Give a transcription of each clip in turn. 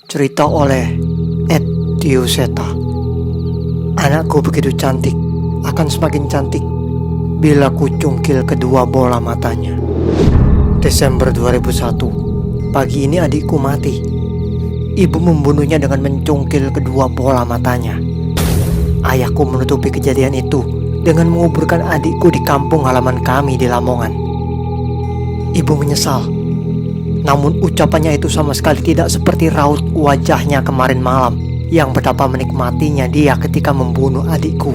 Cerita oleh Ed Diuseta. Anakku begitu cantik, akan semakin cantik bila ku cungkil kedua bola matanya. Desember 2001. Pagi ini adikku mati. Ibu membunuhnya dengan mencungkil kedua bola matanya. Ayahku menutupi kejadian itu dengan menguburkan adikku di kampung halaman kami di Lamongan. Ibu menyesal, namun ucapannya itu sama sekali tidak seperti raut wajahnya kemarin malam yang betapa menikmatinya dia ketika membunuh adikku.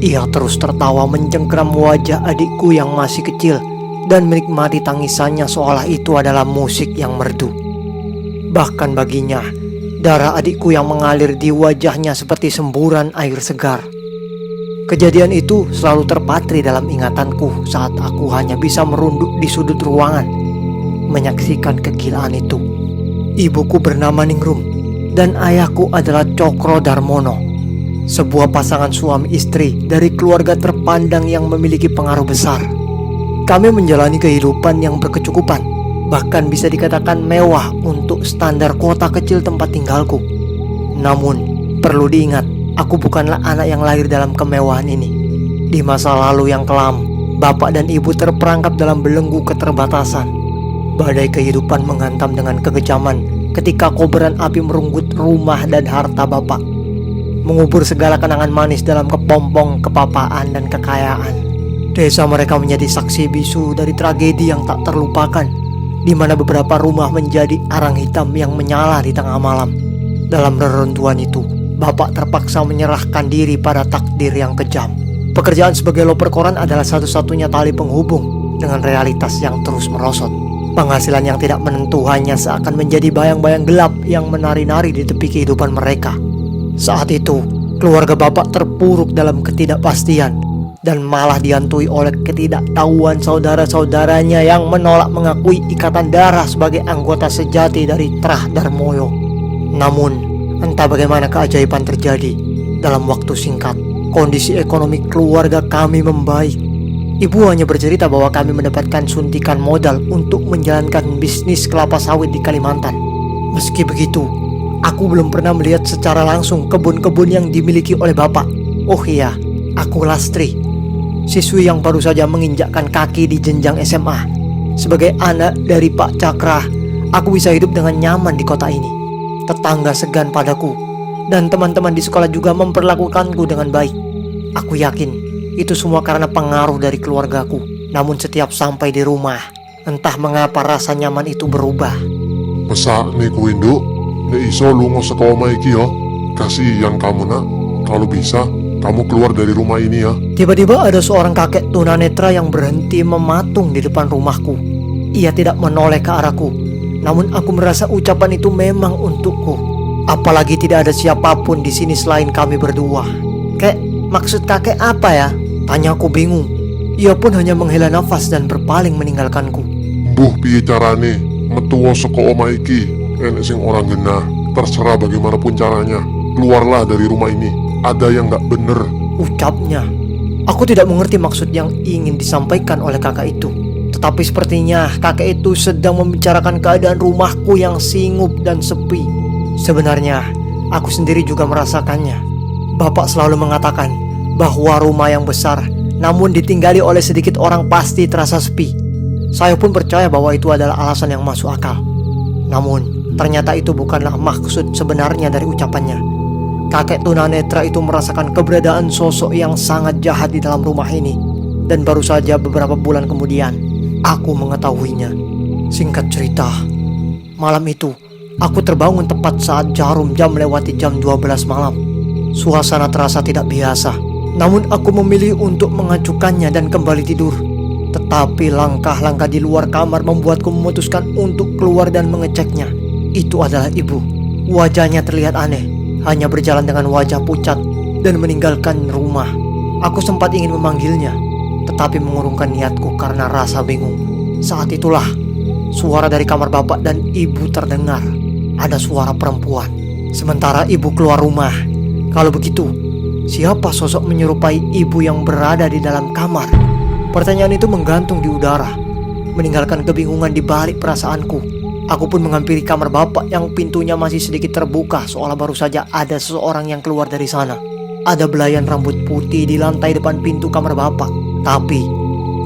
Ia terus tertawa mencengkeram wajah adikku yang masih kecil dan menikmati tangisannya seolah itu adalah musik yang merdu. Bahkan baginya, darah adikku yang mengalir di wajahnya seperti semburan air segar. Kejadian itu selalu terpatri dalam ingatanku saat aku hanya bisa merunduk di sudut ruangan menyaksikan kegilaan itu. Ibuku bernama Ningrum dan ayahku adalah Cokro Darmono, sebuah pasangan suami istri dari keluarga terpandang yang memiliki pengaruh besar. Kami menjalani kehidupan yang berkecukupan, bahkan bisa dikatakan mewah untuk standar kota kecil tempat tinggalku. Namun, perlu diingat, aku bukanlah anak yang lahir dalam kemewahan ini. Di masa lalu yang kelam, bapak dan ibu terperangkap dalam belenggu keterbatasan. Badai kehidupan menghantam dengan kekejaman ketika kobaran api merenggut rumah dan harta bapak, mengubur segala kenangan manis dalam kepompong kepapaan dan kekayaan. Desa mereka menjadi saksi bisu dari tragedi yang tak terlupakan, di mana beberapa rumah menjadi arang hitam yang menyala di tengah malam. Dalam reruntuhan itu, bapak terpaksa menyerahkan diri pada takdir yang kejam. Pekerjaan sebagai loper koran adalah satu-satunya tali penghubung dengan realitas yang terus merosot. Penghasilan yang tidak menentu hanya seakan menjadi bayang-bayang gelap yang menari-nari di tepi kehidupan mereka. Saat itu, keluarga bapak terpuruk dalam ketidakpastian dan malah dihantui oleh ketidaktahuan saudara-saudaranya yang menolak mengakui ikatan darah sebagai anggota sejati dari Trah Darmoyo. Namun, entah bagaimana keajaiban terjadi, dalam waktu singkat, kondisi ekonomi keluarga kami membaik. Ibu hanya bercerita bahwa kami mendapatkan suntikan modal untuk menjalankan bisnis kelapa sawit di Kalimantan. Meski begitu, aku belum pernah melihat secara langsung kebun-kebun yang dimiliki oleh bapak. Oh iya, aku Lastri, siswi yang baru saja menginjakkan kaki di jenjang SMA. Sebagai anak dari Pak Cakra, aku bisa hidup dengan nyaman di kota ini. Tetangga segan padaku, dan teman-teman di sekolah juga memperlakukanku dengan baik. Aku yakin itu semua karena pengaruh dari keluargaku. Namun setiap sampai di rumah, entah mengapa rasa nyaman itu berubah. Masa nih ku induk, nek iso lunga saka omah iki ya. Kasihan kamu nak, kalau bisa kamu keluar dari rumah ini ya. Tiba-tiba ada seorang kakek tunanetra yang berhenti mematung di depan rumahku. Ia tidak menoleh ke arahku, namun aku merasa ucapan itu memang untukku. Apalagi tidak ada siapapun di sini selain kami berdua. Kek, maksud kakek apa ya? Tanyaku bingung. Ia pun hanya menghela nafas dan berpaling meninggalkanku. Mbuh piye carane metuwa saka omah iki, enek sing orang genah. Terserah bagaimanapun caranya, keluarlah dari rumah ini. Ada yang gak bener, ucapnya. Aku tidak mengerti maksud yang ingin disampaikan oleh kakak itu. Tetapi sepertinya kakek itu sedang membicarakan keadaan rumahku yang singup dan sepi. Sebenarnya, aku sendiri juga merasakannya. Bapak selalu mengatakan bahwa rumah yang besar namun ditinggali oleh sedikit orang pasti terasa sepi. Saya pun percaya bahwa itu adalah alasan yang masuk akal. Namun, ternyata itu bukanlah maksud sebenarnya dari ucapannya. Kakek tunanetra itu merasakan keberadaan sosok yang sangat jahat di dalam rumah ini. Dan baru saja beberapa bulan kemudian, aku mengetahuinya. Singkat cerita, malam itu, aku terbangun tepat saat jarum jam melewati jam 12 malam. Suasana terasa tidak biasa, namun aku memilih untuk mengacukannya dan kembali tidur. Tetapi langkah-langkah di luar kamar membuatku memutuskan untuk keluar dan mengeceknya. Itu adalah ibu. Wajahnya terlihat aneh, hanya berjalan dengan wajah pucat dan meninggalkan rumah. Aku sempat ingin memanggilnya, tetapi mengurungkan niatku karena rasa bingung. Saat itulah, suara dari kamar bapak dan ibu terdengar. Ada suara perempuan. Sementara ibu keluar rumah. Kalau begitu, siapa sosok menyerupai ibu yang berada di dalam kamar? Pertanyaan itu menggantung di udara, meninggalkan kebingungan di balik perasaanku. Aku pun menghampiri kamar bapak yang pintunya masih sedikit terbuka, seolah baru saja ada seseorang yang keluar dari sana. Ada belayan rambut putih di lantai depan pintu kamar bapak. Tapi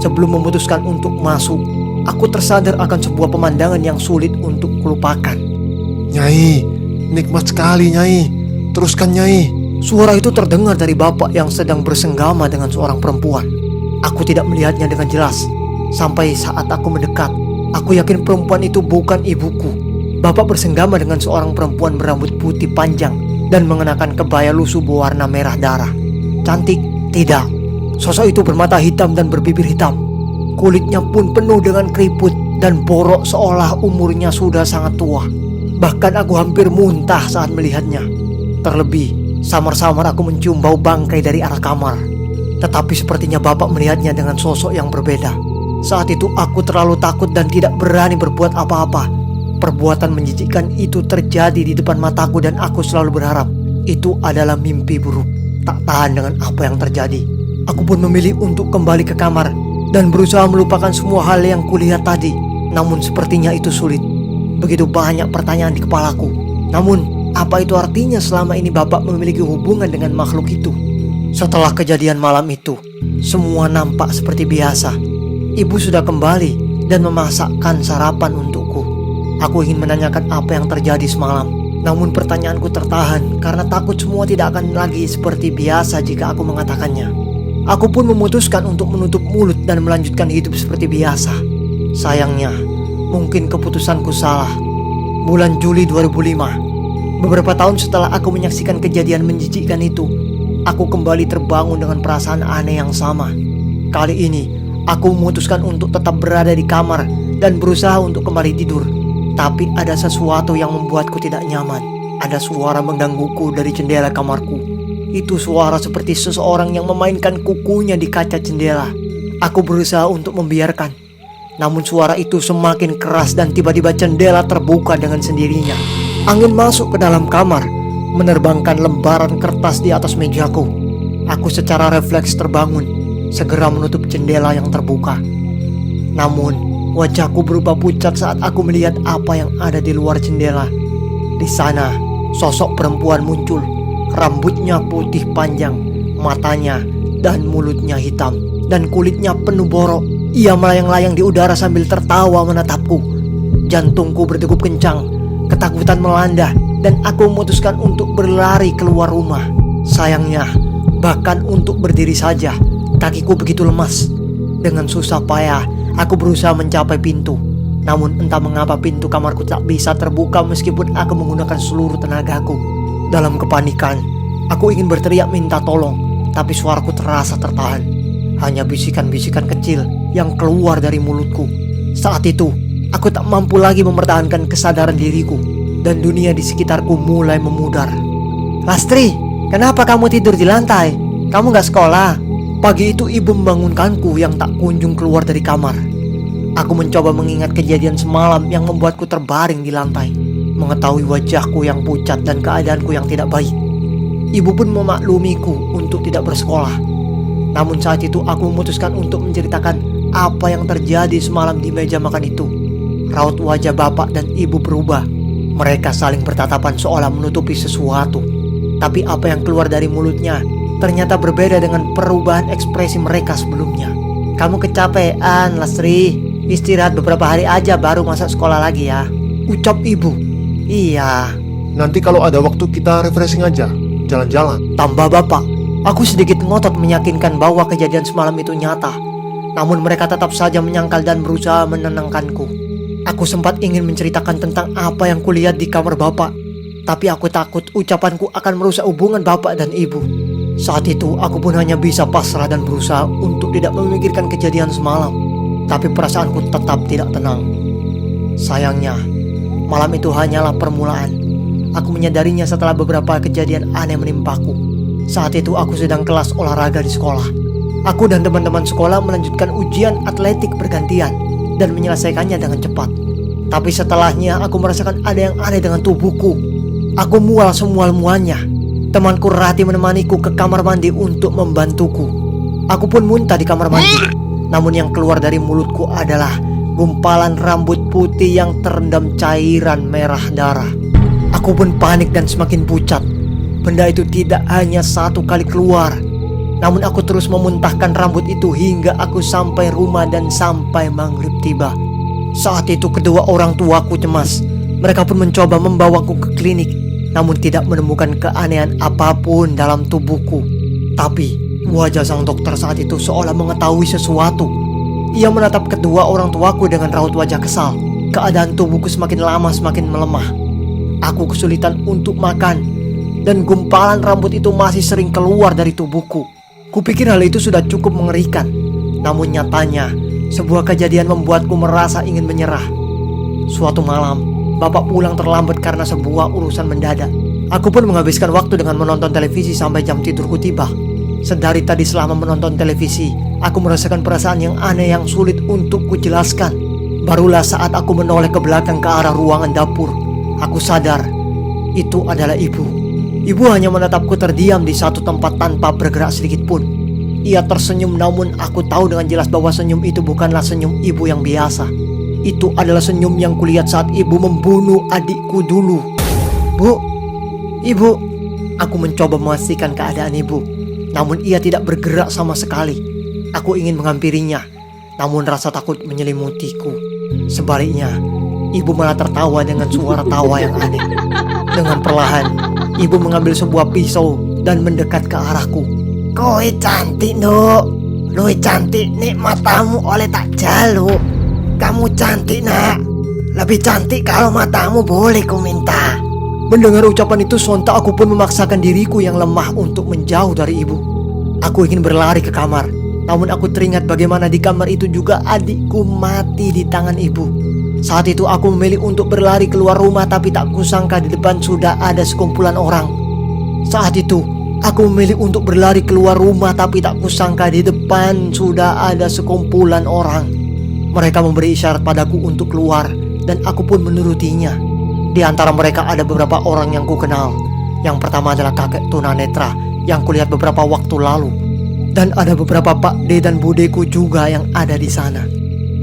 sebelum memutuskan untuk masuk, aku tersadar akan sebuah pemandangan yang sulit untuk kulupakan. Nyai, nikmat sekali Nyai. Teruskan Nyai. Suara itu terdengar dari bapak yang sedang bersenggama dengan seorang perempuan. Aku tidak melihatnya dengan jelas. Sampai saat aku mendekat, aku yakin perempuan itu bukan ibuku. Bapak bersenggama dengan seorang perempuan berambut putih panjang dan mengenakan kebaya lusuh berwarna merah darah. Cantik? Tidak. Sosok itu bermata hitam dan berbibir hitam. Kulitnya pun penuh dengan keriput dan borok seolah umurnya sudah sangat tua. Bahkan aku hampir muntah saat melihatnya. Terlebih, samar-samar aku mencium bau bangkai dari arah kamar. Tetapi sepertinya bapak melihatnya dengan sosok yang berbeda. Saat itu aku terlalu takut dan tidak berani berbuat apa-apa. Perbuatan menjijikkan itu terjadi di depan mataku dan aku selalu berharap itu adalah mimpi buruk. Tak tahan dengan apa yang terjadi, aku pun memilih untuk kembali ke kamar dan berusaha melupakan semua hal yang kulihat tadi. Namun sepertinya itu sulit. Begitu banyak pertanyaan di kepalaku. Namun, apa itu artinya selama ini bapak memiliki hubungan dengan makhluk itu? Setelah kejadian malam itu, semua nampak seperti biasa. Ibu sudah kembali dan memasakkan sarapan untukku. Aku ingin menanyakan apa yang terjadi semalam. Namun pertanyaanku tertahan karena takut semua tidak akan lagi seperti biasa jika aku mengatakannya. Aku pun memutuskan untuk menutup mulut dan melanjutkan hidup seperti biasa. Sayangnya, mungkin keputusanku salah. Bulan Juli 2005, beberapa tahun setelah aku menyaksikan kejadian menjijikkan itu, aku kembali terbangun dengan perasaan aneh yang sama. Kali ini, aku memutuskan untuk tetap berada di kamar dan berusaha untuk kembali tidur. Tapi ada sesuatu yang membuatku tidak nyaman. Ada suara menggangguku dari jendela kamarku. Itu suara seperti seseorang yang memainkan kukunya di kaca jendela. Aku berusaha untuk membiarkan. Namun suara itu semakin keras dan tiba-tiba jendela terbuka dengan sendirinya. Angin masuk ke dalam kamar, menerbangkan lembaran kertas di atas mejaku. Aku secara refleks terbangun, segera menutup jendela yang terbuka. Namun, wajahku berubah pucat saat aku melihat apa yang ada di luar jendela. Di sana, sosok perempuan muncul. Rambutnya putih panjang, matanya dan mulutnya hitam, dan kulitnya penuh borok. Ia melayang-layang di udara sambil tertawa menatapku. Jantungku berdegup kencang, ketakutan melanda, dan aku memutuskan untuk berlari keluar rumah. Sayangnya, bahkan untuk berdiri saja, kakiku begitu lemas. Dengan susah payah, aku berusaha mencapai pintu. Namun entah mengapa pintu kamarku tak bisa terbuka meskipun aku menggunakan seluruh tenagaku. Dalam kepanikan, aku ingin berteriak minta tolong, tapi suaraku terasa tertahan. Hanya bisikan-bisikan kecil yang keluar dari mulutku. Saat itu, aku tak mampu lagi mempertahankan kesadaran diriku, dan dunia di sekitarku mulai memudar. Lastri, kenapa kamu tidur di lantai? Kamu gak sekolah? Pagi itu ibu membangunkanku yang tak kunjung keluar dari kamar. Aku mencoba mengingat kejadian semalam yang membuatku terbaring di lantai, mengetahui wajahku yang pucat dan keadaanku yang tidak baik. Ibu pun memaklumiku untuk tidak bersekolah. Namun saat itu aku memutuskan untuk menceritakan apa yang terjadi semalam di meja makan itu. Raut wajah bapak dan ibu berubah. Mereka saling bertatapan seolah menutupi sesuatu. Tapi apa yang keluar dari mulutnya ternyata berbeda dengan perubahan ekspresi mereka sebelumnya. Kamu kecapean, Lastri. Istirahat beberapa hari aja baru masuk sekolah lagi ya, ucap ibu. Iya. Nanti kalau ada waktu kita refreshing aja, jalan-jalan, tambah bapak. Aku sedikit ngotot meyakinkan bahwa kejadian semalam itu nyata. Namun mereka tetap saja menyangkal dan berusaha menenangkanku. Aku sempat ingin menceritakan tentang apa yang kulihat di kamar bapak, tapi aku takut ucapanku akan merusak hubungan bapak dan ibu. Saat itu aku pun hanya bisa pasrah dan berusaha untuk tidak memikirkan kejadian semalam. Tapi perasaanku tetap tidak tenang. Sayangnya, malam itu hanyalah permulaan. Aku menyadarinya setelah beberapa kejadian aneh menimpaku. Saat itu aku sedang kelas olahraga di sekolah. Aku dan teman-teman sekolah melanjutkan ujian atletik bergantian dan menyelesaikannya dengan cepat. Tapi setelahnya aku merasakan ada yang aneh dengan tubuhku. Aku mual semual-mualnya. Temanku Rati menemaniku ke kamar mandi untuk membantuku. Aku pun muntah di kamar mandi. Namun yang keluar dari mulutku adalah gumpalan rambut putih yang terendam cairan merah darah. Aku pun panik dan semakin pucat. Benda itu tidak hanya satu kali keluar, namun aku terus memuntahkan rambut itu hingga aku sampai rumah dan sampai maghrib tiba. Saat itu kedua orang tuaku cemas. Mereka pun mencoba membawaku ke klinik, namun tidak menemukan keanehan apapun dalam tubuhku. Tapi wajah sang dokter saat itu seolah mengetahui sesuatu. Ia menatap kedua orang tuaku dengan raut wajah kesal. Keadaan tubuhku semakin lama semakin melemah. Aku kesulitan untuk makan, dan gumpalan rambut itu masih sering keluar dari tubuhku. Kupikir hal itu sudah cukup mengerikan, namun nyatanya sebuah kejadian membuatku merasa ingin menyerah. Suatu malam, bapak pulang terlambat karena sebuah urusan mendadak. Aku pun menghabiskan waktu dengan menonton televisi sampai jam tidurku tiba. Sedari tadi selama menonton televisi, aku merasakan perasaan yang aneh yang sulit untuk kujelaskan. Barulah saat aku menoleh ke belakang ke arah ruangan dapur, aku sadar itu adalah ibu. Ibu hanya menatapku terdiam di satu tempat tanpa bergerak sedikit pun. Ia tersenyum, namun aku tahu dengan jelas bahwa senyum itu bukanlah senyum ibu yang biasa. Itu adalah senyum yang kulihat saat ibu membunuh adikku dulu. Bu, ibu. Aku mencoba memastikan keadaan ibu, namun ia tidak bergerak sama sekali. Aku ingin menghampirinya, namun rasa takut menyelimutiku. Sebaliknya, ibu malah tertawa dengan suara tawa yang aneh. Dengan perlahan, ibu mengambil sebuah pisau dan mendekat ke arahku. Kowe cantik, Nuk. Lu cantik, nek matamu oleh tak jaluk. Kamu cantik, Nak. Lebih cantik kalau matamu boleh ku minta. Mendengar ucapan itu sontak aku pun memaksakan diriku yang lemah untuk menjauh dari ibu. Aku ingin berlari ke kamar, namun aku teringat bagaimana di kamar itu juga adikku mati di tangan ibu. Saat itu aku memilih untuk berlari keluar rumah, tapi tak kusangka di depan sudah ada sekumpulan orang. Saat itu aku memilih untuk berlari keluar rumah, tapi tak kusangka di depan sudah ada sekumpulan orang. Mereka memberi isyarat padaku untuk keluar, dan aku pun menurutinya. Di antara mereka ada beberapa orang yang kukenal. Yang pertama adalah kakek tunanetra yang kulihat beberapa waktu lalu, dan ada beberapa Pak D dan budeku juga yang ada di sana.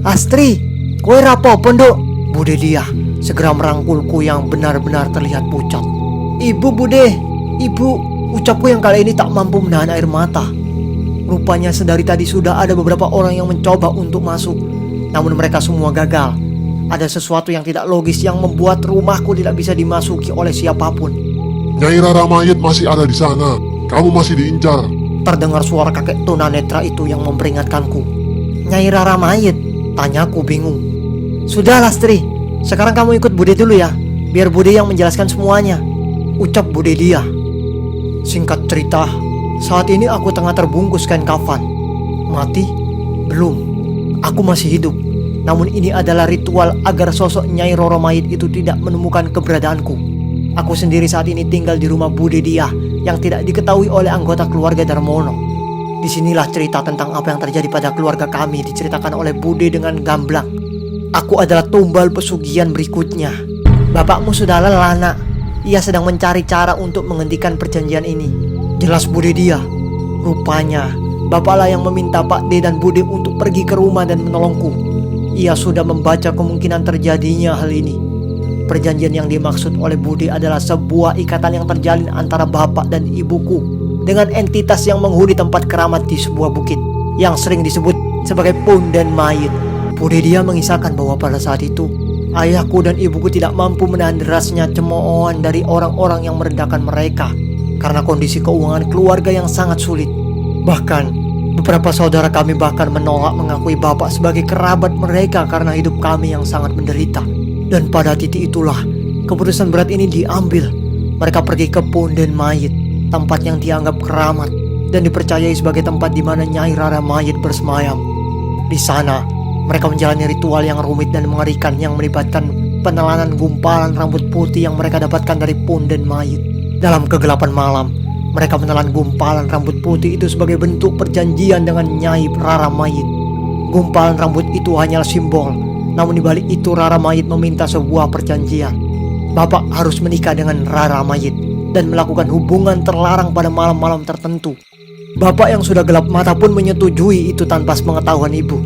Astri, kowe rapopo nduk? Bude dia segera merangkulku yang benar-benar terlihat pucat. Ibu, Bude, ibu. Ucapku yang kali ini tak mampu menahan air mata. Rupanya sedari tadi sudah ada beberapa orang yang mencoba untuk masuk, namun mereka semua gagal. Ada sesuatu yang tidak logis yang membuat rumahku tidak bisa dimasuki oleh siapapun. Nyai Rara Mayit masih ada di sana. Kamu masih diincar. Terdengar suara kakek tunanetra itu yang memperingatkanku. Nyai Rara Mayit? Tanyaku bingung. Sudah, Lastri, sekarang kamu ikut Bude dulu ya, biar Bude yang menjelaskan semuanya, ucap Bude dia. Singkat cerita, saat ini aku tengah terbungkus kain kafan. Mati? Belum. Aku masih hidup. Namun ini adalah ritual agar sosok Nyai Roro Mayit itu tidak menemukan keberadaanku. Aku sendiri saat ini tinggal di rumah Bude dia yang tidak diketahui oleh anggota keluarga Darmono. Disinilah cerita tentang apa yang terjadi pada keluarga kami diceritakan oleh Bude dengan gamblang. Aku adalah tumbal pesugihan berikutnya. Bapakmu sudah lelah, Nak. Ia sedang mencari cara untuk menghentikan perjanjian ini, jelas Bude dia. Rupanya bapaklah yang meminta Pak D dan Bude untuk pergi ke rumah dan menolongku. Ia sudah membaca kemungkinan terjadinya hal ini. Perjanjian yang dimaksud oleh Bude adalah sebuah ikatan yang terjalin antara bapak dan ibuku dengan entitas yang menghuni tempat keramat di sebuah bukit yang sering disebut sebagai Punden Mayit. Bude dia mengisahkan bahwa pada saat itu ayahku dan ibuku tidak mampu menahan derasnya cemoohan dari orang-orang yang merendahkan mereka karena kondisi keuangan keluarga yang sangat sulit. Bahkan beberapa saudara kami bahkan menolak mengakui bapak sebagai kerabat mereka karena hidup kami yang sangat menderita. Dan pada titik itulah keputusan berat ini diambil. Mereka pergi ke Punden Mayit, tempat yang dianggap keramat dan dipercayai sebagai tempat di mana Nyai Rara Mayit bersemayam. Di sana mereka menjalani ritual yang rumit dan mengerikan yang melibatkan penelanan gumpalan rambut putih yang mereka dapatkan dari Punden Mayit. Dalam kegelapan malam, mereka menelan gumpalan rambut putih itu sebagai bentuk perjanjian dengan Nyai Rara Mayit. Gumpalan rambut itu hanyalah simbol, namun dibalik itu Rara Mayit meminta sebuah perjanjian. Bapak harus menikah dengan Rara Mayit dan melakukan hubungan terlarang pada malam-malam tertentu. Bapak yang sudah gelap mata pun menyetujui itu tanpa sepengetahuan ibu.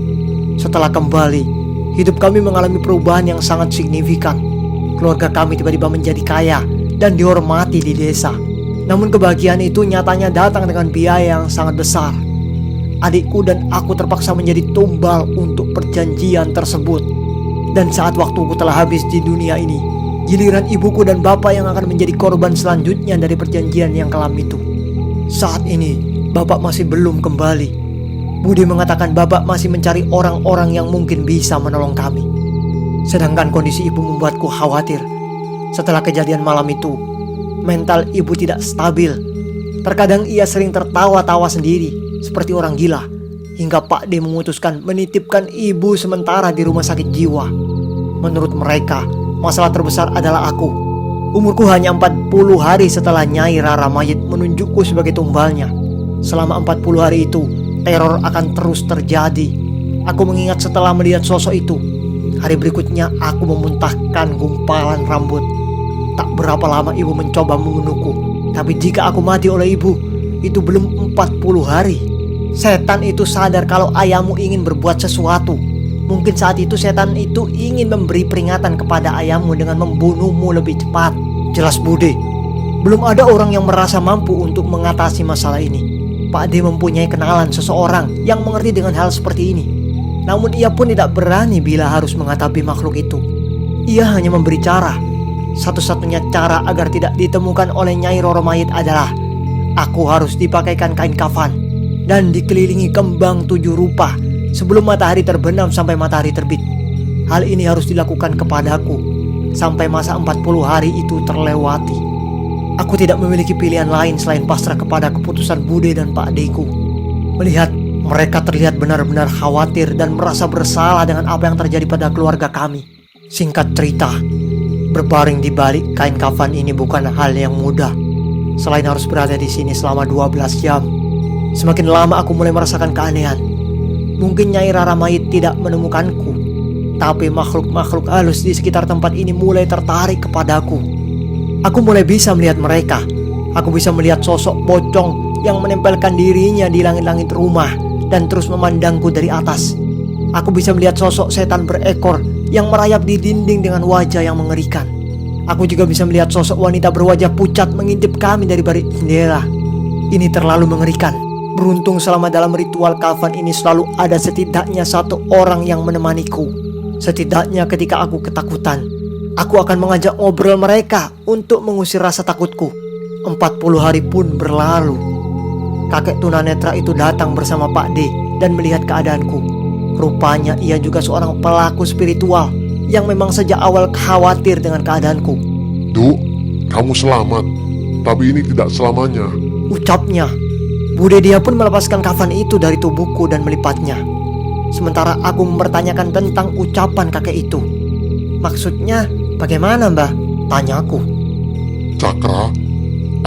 Setelah kembali, hidup kami mengalami perubahan yang sangat signifikan. Keluarga kami tiba-tiba menjadi kaya dan dihormati di desa. Namun kebahagiaan itu nyatanya datang dengan biaya yang sangat besar. Adikku dan aku terpaksa menjadi tumbal untuk perjanjian tersebut. Dan saat waktuku telah habis di dunia ini, giliran ibuku dan bapak yang akan menjadi korban selanjutnya dari perjanjian yang kelam itu. Saat ini, bapak masih belum kembali. Budi mengatakan bapak masih mencari orang-orang yang mungkin bisa menolong kami. Sedangkan kondisi ibu membuatku khawatir. Setelah kejadian malam itu, mental ibu tidak stabil. Terkadang ia sering tertawa-tawa sendiri, seperti orang gila. Hingga Pak D memutuskan menitipkan ibu sementara di rumah sakit jiwa. Menurut mereka, masalah terbesar adalah aku. Umurku hanya 40 hari setelah Nyai Rara Mayit menunjukku sebagai tumbalnya. Selama 40 hari itu, teror akan terus terjadi. Aku mengingat setelah melihat sosok itu. Hari berikutnya aku memuntahkan gumpalan rambut. Tak berapa lama ibu mencoba membunuhku. Tapi jika aku mati oleh ibu, itu belum 40 hari. Setan itu sadar kalau ayahmu ingin berbuat sesuatu. Mungkin saat itu setan itu ingin memberi peringatan kepada ayahmu dengan membunuhmu lebih cepat. Jelas Bude, belum ada orang yang merasa mampu untuk mengatasi masalah ini. Pak D mempunyai kenalan seseorang yang mengerti dengan hal seperti ini. Namun ia pun tidak berani bila harus menghadapi makhluk itu. Ia hanya memberi cara. Satu-satunya cara agar tidak ditemukan oleh Nyai Roro Mayit adalah aku harus dipakaikan kain kafan dan dikelilingi kembang 7 rupa sebelum matahari terbenam sampai matahari terbit. Hal ini harus dilakukan kepadaku sampai masa 40 hari itu terlewati. Aku tidak memiliki pilihan lain selain pasrah kepada keputusan Bude dan Pak D-ku. Melihat mereka terlihat benar-benar khawatir dan merasa bersalah dengan apa yang terjadi pada keluarga kami. Singkat cerita, berbaring di balik kain kafan ini bukan hal yang mudah. Selain harus berada di sini selama 12 jam, semakin lama aku mulai merasakan keanehan. Mungkin Nyai Rara Mayit tidak menemukanku, tapi makhluk-makhluk halus di sekitar tempat ini mulai tertarik kepadaku. Aku mulai bisa melihat mereka. Aku bisa melihat sosok pocong yang menempelkan dirinya di langit-langit rumah dan terus memandangku dari atas. Aku bisa melihat sosok setan berekor yang merayap di dinding dengan wajah yang mengerikan. Aku juga bisa melihat sosok wanita berwajah pucat mengintip kami dari balik jendela. Ini terlalu mengerikan. Beruntung selama dalam ritual kafan ini selalu ada setidaknya satu orang yang menemaniku. Setidaknya ketika aku ketakutan, aku akan mengajak ngobrol mereka untuk mengusir rasa takutku. 40 hari pun berlalu. Kakek tunanetra itu datang bersama Pak D dan melihat keadaanku. Rupanya ia juga seorang pelaku spiritual yang memang sejak awal khawatir dengan keadaanku. Duk, kamu selamat. Tapi ini tidak selamanya. Ucapnya. Bude dia pun melepaskan kafan itu dari tubuhku dan melipatnya. Sementara aku mempertanyakan tentang ucapan kakek itu. Maksudnya bagaimana mbah? Tanyaku. Cakra,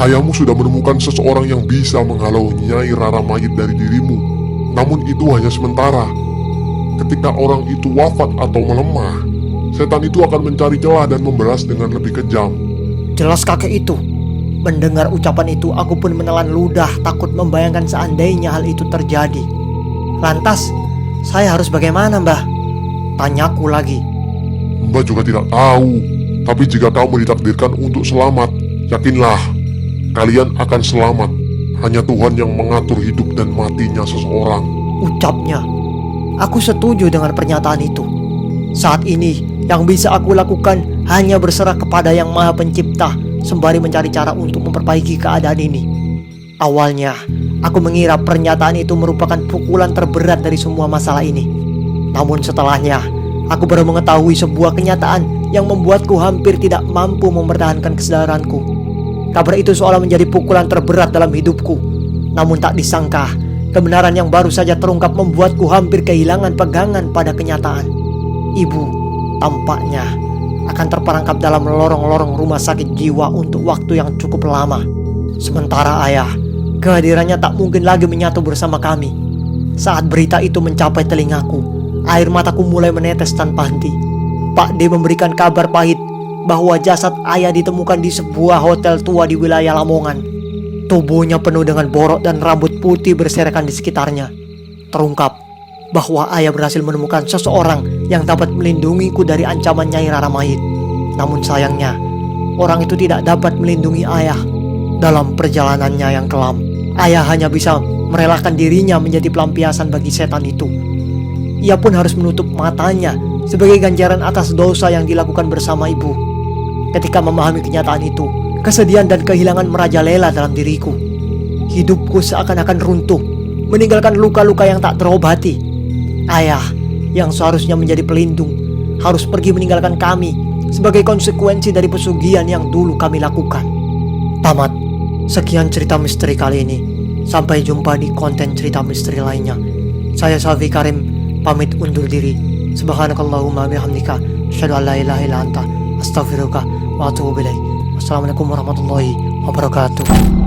ayahmu sudah menemukan seseorang yang bisa menghalau Nyai Rara Mayit dari dirimu. Namun itu hanya sementara. Ketika orang itu wafat atau melemah, setan itu akan mencari celah dan membalas dengan lebih kejam. Jelas kakek itu. Mendengar ucapan itu aku pun menelan ludah takut membayangkan seandainya hal itu terjadi. Lantas, saya harus bagaimana mbah? Tanyaku lagi. Mbak juga tidak tahu. Tapi jika kamu ditakdirkan untuk selamat, yakinlah, kalian akan selamat. Hanya Tuhan yang mengatur hidup dan matinya seseorang. Ucapnya. Aku setuju dengan pernyataan itu. Saat ini, yang bisa aku lakukan hanya berserah kepada Yang Maha Pencipta, sembari mencari cara untuk memperbaiki keadaan ini. Awalnya, aku mengira pernyataan itu merupakan pukulan terberat dari semua masalah ini. Namun setelahnya, aku baru mengetahui sebuah kenyataan yang membuatku hampir tidak mampu mempertahankan kesadaranku. Kabar itu seolah menjadi pukulan terberat dalam hidupku. Namun tak disangka, kebenaran yang baru saja terungkap membuatku hampir kehilangan pegangan pada kenyataan. Ibu, tampaknya akan terperangkap dalam lorong-lorong rumah sakit jiwa untuk waktu yang cukup lama. Sementara ayah, kehadirannya tak mungkin lagi menyatu bersama kami. Saat berita itu mencapai telingaku, air mataku mulai menetes tanpa henti. Pak D memberikan kabar pahit bahwa jasad ayah ditemukan di sebuah hotel tua di wilayah Lamongan. Tubuhnya penuh dengan borok dan rambut putih berserakan di sekitarnya. Terungkap bahwa ayah berhasil menemukan seseorang yang dapat melindungiku dari ancaman Nyai Rara Mayit. Namun sayangnya, orang itu tidak dapat melindungi ayah dalam perjalanannya yang kelam. Ayah hanya bisa merelakan dirinya menjadi pelampiasan bagi setan itu. Ia pun harus menutup matanya sebagai ganjaran atas dosa yang dilakukan bersama ibu. Ketika memahami kenyataan itu, kesedihan dan kehilangan merajalela dalam diriku. Hidupku seakan-akan runtuh, meninggalkan luka-luka yang tak terobati. Ayah yang seharusnya menjadi pelindung harus pergi meninggalkan kami sebagai konsekuensi dari pesugihan yang dulu kami lakukan. Tamat. Sekian cerita misteri kali ini. Sampai jumpa di konten cerita misteri lainnya. Saya Safi Karim pamit undur diri. Subhanakallahumma bihamdika asyhadu an la ilaha illa anta astaghfiruka wa atubu ilaik. Wassalamualaikum warahmatullahi wabarakatuh.